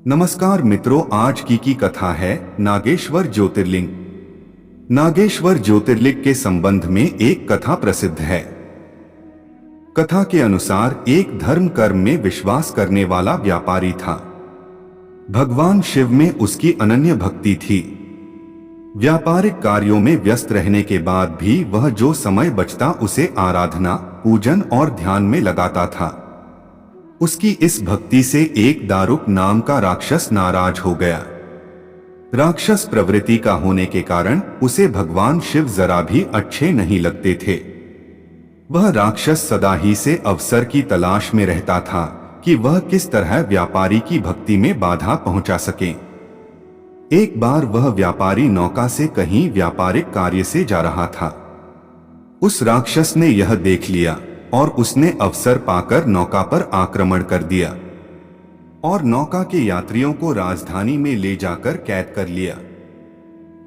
नमस्कार मित्रों, आज की कथा है नागेश्वर ज्योतिर्लिंग। नागेश्वर ज्योतिर्लिंग के संबंध में एक कथा प्रसिद्ध है। कथा के अनुसार एक धर्म कर्म में विश्वास करने वाला व्यापारी था। भगवान शिव में उसकी अनन्य भक्ति थी। व्यापारिक कार्यों में व्यस्त रहने के बाद भी वह जो समय बचता उसे आराधना, पूजन और ध्यान में लगाता था। उसकी इस भक्ति से एक दारुक नाम का राक्षस नाराज हो गया। राक्षस प्रवृत्ति का होने के कारण उसे भगवान शिव जरा भी अच्छे नहीं लगते थे। वह राक्षस सदा ही से अवसर की तलाश में रहता था कि वह किस तरह व्यापारी की भक्ति में बाधा पहुंचा सके। एक बार वह व्यापारी नौका से कहीं व्यापारिक कार्य से जा रहा था। उस राक्षस ने यह देख लिया और उसने अवसर पाकर नौका पर आक्रमण कर दिया और नौका के यात्रियों को राजधानी में ले जाकर कैद कर लिया।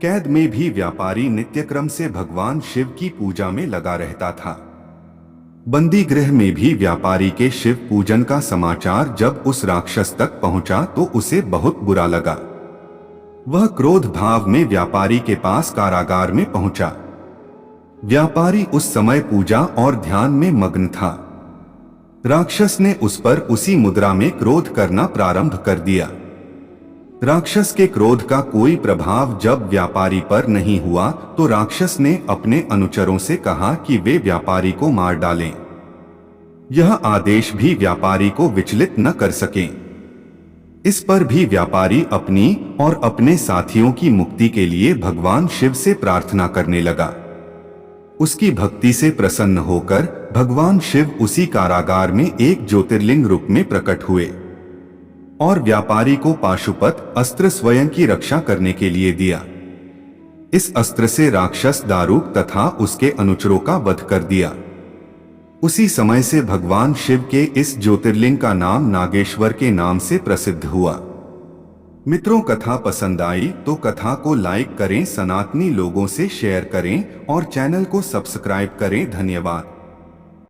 कैद में भी व्यापारी नित्यक्रम से भगवान शिव की पूजा में लगा रहता था। बंदी गृह में भी व्यापारी के शिव पूजन का समाचार जब उस राक्षस तक पहुंचा तो उसे बहुत बुरा लगा। वह क्रोध भाव में व्यापारी के पास कारागार में पहुंचा। व्यापारी उस समय पूजा और ध्यान में मग्न था। राक्षस ने उस पर उसी मुद्रा में क्रोध करना प्रारंभ कर दिया। राक्षस के क्रोध का कोई प्रभाव जब व्यापारी पर नहीं हुआ तो राक्षस ने अपने अनुचरों से कहा कि वे व्यापारी को मार डालें। यह आदेश भी व्यापारी को विचलित न कर सके। इस पर भी व्यापारी अपनी और अपने साथियों की मुक्ति के लिए भगवान शिव से प्रार्थना करने लगा। उसकी भक्ति से प्रसन्न होकर भगवान शिव उसी कारागार में एक ज्योतिर्लिंग रूप में प्रकट हुए और व्यापारी को पाशुपत अस्त्र स्वयं की रक्षा करने के लिए दिया। इस अस्त्र से राक्षस दारुक तथा उसके अनुचरों का वध कर दिया। उसी समय से भगवान शिव के इस ज्योतिर्लिंग का नाम नागेश्वर के नाम से प्रसिद्ध हुआ। मित्रों, कथा पसंद आई तो कथा को लाइक करें, सनातनी लोगों से शेयर करें और चैनल को सब्सक्राइब करें। धन्यवाद।